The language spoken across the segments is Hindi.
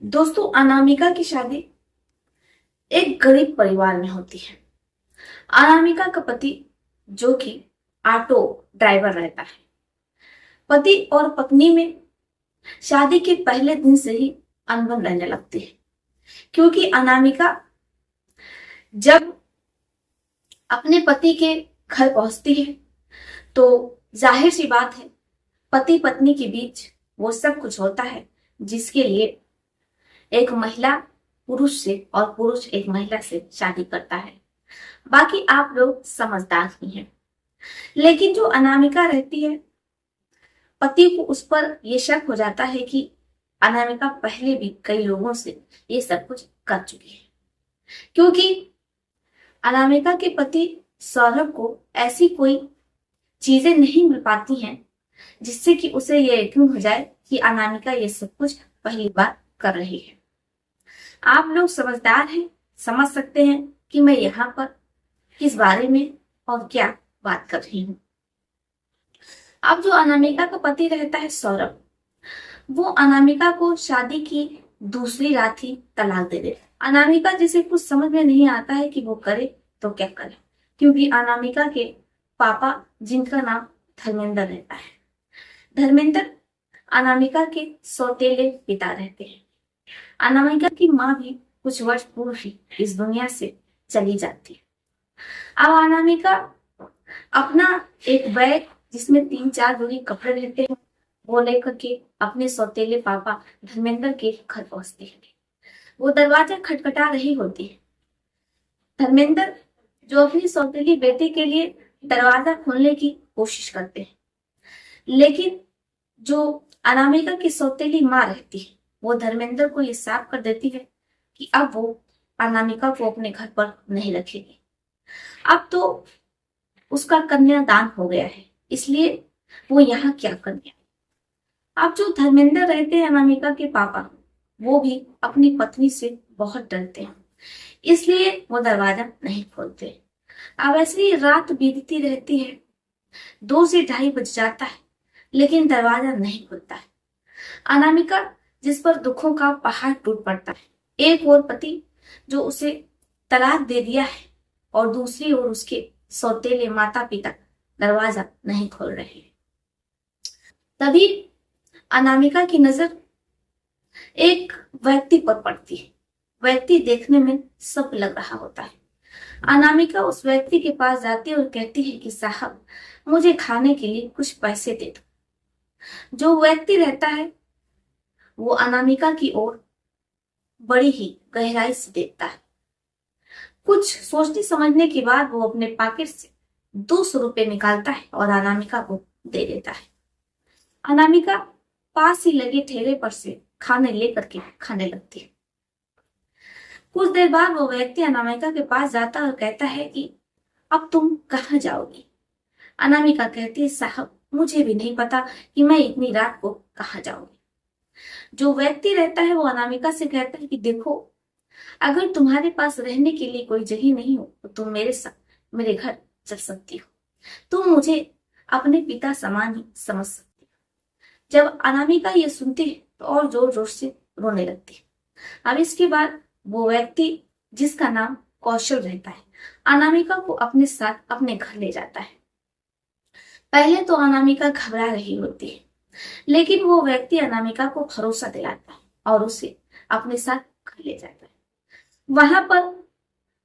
दोस्तों, अनामिका की शादी एक गरीब परिवार में होती है। अनामिका का पति जो कि ऑटो ड्राइवर रहता है। पति और पत्नी में शादी के पहले दिन से ही अनबन रहने लगती है, क्योंकि अनामिका जब अपने पति के घर पहुंचती है तो जाहिर सी बात है, पति पत्नी के बीच वो सब कुछ होता है जिसके लिए एक महिला पुरुष से और पुरुष एक महिला से शादी करता है। बाकी आप लोग समझदार ही हैं। लेकिन जो अनामिका रहती है, पति को उस पर यह शक हो जाता है कि अनामिका पहले भी कई लोगों से ये सब कुछ कर चुकी है, क्योंकि अनामिका के पति सौरभ को ऐसी कोई चीजें नहीं मिल पाती हैं जिससे कि उसे यह यकीन हो जाए कि अनामिका ये सब कुछ पहली बार कर रही है। आप लोग समझदार हैं, समझ सकते हैं कि मैं यहाँ पर किस बारे में और क्या बात कर रही हूँ। अब जो अनामिका का पति रहता है सौरभ, वो अनामिका को शादी की दूसरी रात ही तलाक दे देता है। अनामिका जिसे कुछ समझ में नहीं आता है कि वो करे तो क्या करे, क्योंकि अनामिका के पापा जिनका नाम धर्मेंद्र रहता है, धर्मेंद्र अनामिका के सौतेले पिता रहते हैं। अनामिका की माँ भी कुछ वर्ष पूर्व ही इस दुनिया से चली जाती है। अब अनामिका अपना एक बैग जिसमें 3-4 जोड़ी कपड़े रहते हैं वो लेकर के अपने सौतेले पापा धर्मेंद्र के घर पहुंचती है। वो दरवाजा खटखटा रही होती है। धर्मेंद्र जो अपनी सौतेली बेटे के लिए दरवाजा खोलने की कोशिश करते हैं, लेकिन जो अनामिका की सौतेली माँ रहती है वो धर्मेंद्र को ये साफ कर देती है कि अब वो अनामिका को अपने घर पर नहीं रखेगी। अब तो उसका कन्यादान हो गया है, इसलिए वो यहाँ क्या कन्या। अब जो धर्मेंद्र रहते हैं अनामिका के पापा, वो भी अपनी पत्नी से बहुत डरते हैं, इसलिए वो दरवाजा नहीं खोलते। अब ऐसे ही रात बीतती रहती है, 2 से 2:30 बज जाता है, लेकिन दरवाजा नहीं खुलता है। अनामिका जिस पर दुखों का पहाड़ टूट पड़ता है, एक और पति जो उसे तलाक दे दिया है और दूसरी ओर उसके सौतेले माता पिता दरवाजा नहीं खोल रहे हैं। तभी अनामिका की नजर एक व्यक्ति पर पड़ती है। व्यक्ति देखने में सब लग रहा होता है। अनामिका उस व्यक्ति के पास जाती है और कहती है कि साहब, मुझे खाने के लिए कुछ पैसे दे दो। जो व्यक्ति रहता है वो अनामिका की ओर बड़ी ही गहराई से देखता है। कुछ सोचने समझने के बाद वो अपने पॉकेट से 200 रुपए निकालता है और अनामिका को दे देता है। अनामिका पास ही लगे ठेले पर से खाने लेकर के खाने लगती है। कुछ देर बाद वो व्यक्ति अनामिका के पास जाता है और कहता है कि अब तुम कहाँ जाओगी। अनामिका कहती है, साहब, मुझे भी नहीं पता कि मैं इतनी रात को कहाँ जाऊंगी। जो व्यक्ति रहता है वो अनामिका से कहता है कि देखो, अगर तुम्हारे पास रहने के लिए कोई जगह नहीं हो तो तुम मेरे साथ मेरे घर चल सकती हो। तुम मुझे अपने पिता समान ही समझ सकती हो। जब अनामिका ये सुनती है तो और जोर जोर से रोने लगती है। अब इसके बाद वो व्यक्ति जिसका नाम कौशल रहता है, अनामिका को अपने साथ अपने घर ले जाता है। पहले तो अनामिका घबरा रही होती है, लेकिन वो व्यक्ति अनामिका को भरोसा दिलाता है और उसे अपने साथ घर ले जाता है। वहां पर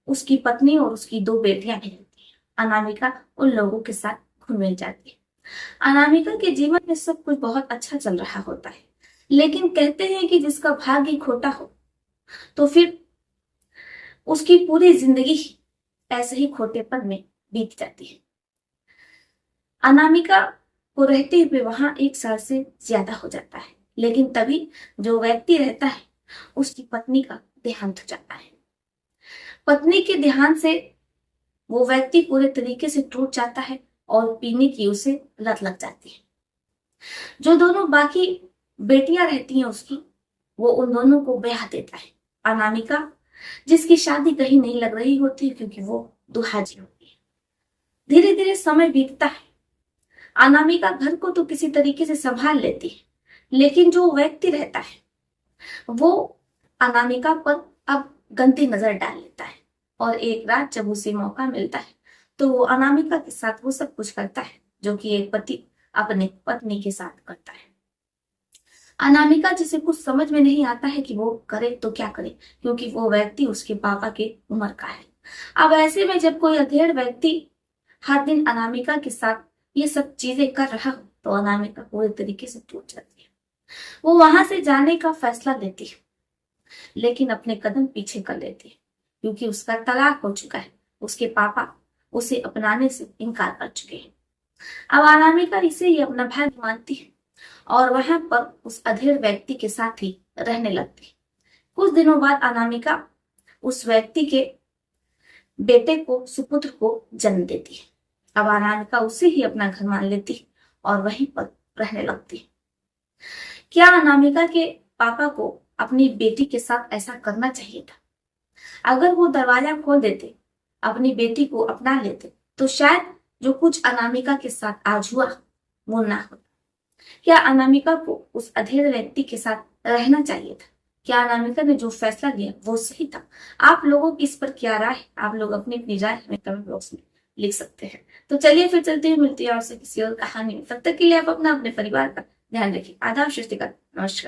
उसकी पत्नी और उसकी 2 बेटियां भी रहती हैं। अनामिका उन लोगों के साथ घूमने जाती है। अनामिका के जीवन में सब कुछ बहुत अच्छा चल रहा होता है, लेकिन कहते हैं कि जिसका भाग्य खोटा हो तो फिर उसकी पूरी जिंदगी ही ऐसे ही खोटेपन में बीत जाती है। अनामिका को रहते हुए वहां 1 साल से ज्यादा हो जाता है, लेकिन तभी जो व्यक्ति रहता है उसकी पत्नी का देहांत हो जाता है। पत्नी के देहांत से वो व्यक्ति पूरे तरीके से टूट जाता है और पीने की उसे लत लग जाती है। जो दोनों बाकी बेटियां रहती हैं उसकी, वो उन दोनों को ब्याह देता है। अनामिका जिसकी शादी कहीं नहीं लग रही होती क्योंकि वो दुहाजी होती है। धीरे धीरे समय बीतता है। अनामिका घर को तो किसी तरीके से संभाल लेती है, लेकिन जो व्यक्ति रहता है वो अनामिका पर अब गंदी नजर डाल लेता है और एक रात जब उसे मौका मिलता है तो वो अनामिका के साथ वो सब कुछ करता है जो कि एक पति अपने पत्नी के साथ करता है। अनामिका जिसे कुछ समझ में नहीं आता है कि वो करे तो क्या करे, क्योंकि वो व्यक्ति उसके पापा के उम्र का है। अब ऐसे में जब कोई अधेड़ व्यक्ति हर दिन अनामिका के साथ ये सब चीजें कर रहा हो तो अनामिका पूरी तरीके से टूट जाती है। वो वहां से जाने का फैसला लेती है, लेकिन अपने कदम पीछे कर लेती है क्योंकि उसका तलाक हो चुका है। उसके पापा उसे अपनाने से इनकार कर चुके हैं। अब अनामिका इसे ही अपना भाई मानती है और वहां पर उस अधेड़ व्यक्ति के साथ ही रहने लगती है। कुछ दिनों बाद अनामिका उस व्यक्ति के बेटे को, सुपुत्र को जन्म देती है। अब अनामिका उसे ही अपना घर मान लेती है और वहीं पर रहने लगती है। क्या अनामिका के पापा को अपनी बेटी के साथ ऐसा करना चाहिए था? अगर वो दरवाजा खोल देते, अपनी बेटी को अपना लेते, तो शायद जो कुछ अनामिका के साथ आज हुआ वो ना होता। क्या अनामिका को उस अधेड़ व्यक्ति के साथ रहना चाहिए था? क्या अनामिका ने जो फैसला लिया वो सही था? आप लोगों की इस पर क्या राय है? आप लोग अपनी अपनी राय हमें कमेंट बॉक्स में लिख सकते हैं। तो चलिए फिर चलते हुए मिलती है आपसे किसी और कहानी में। तब तक के लिए आप अपना अपने परिवार का ध्यान रखिए। आदाब, सत श्री अकाल, नमस्कार।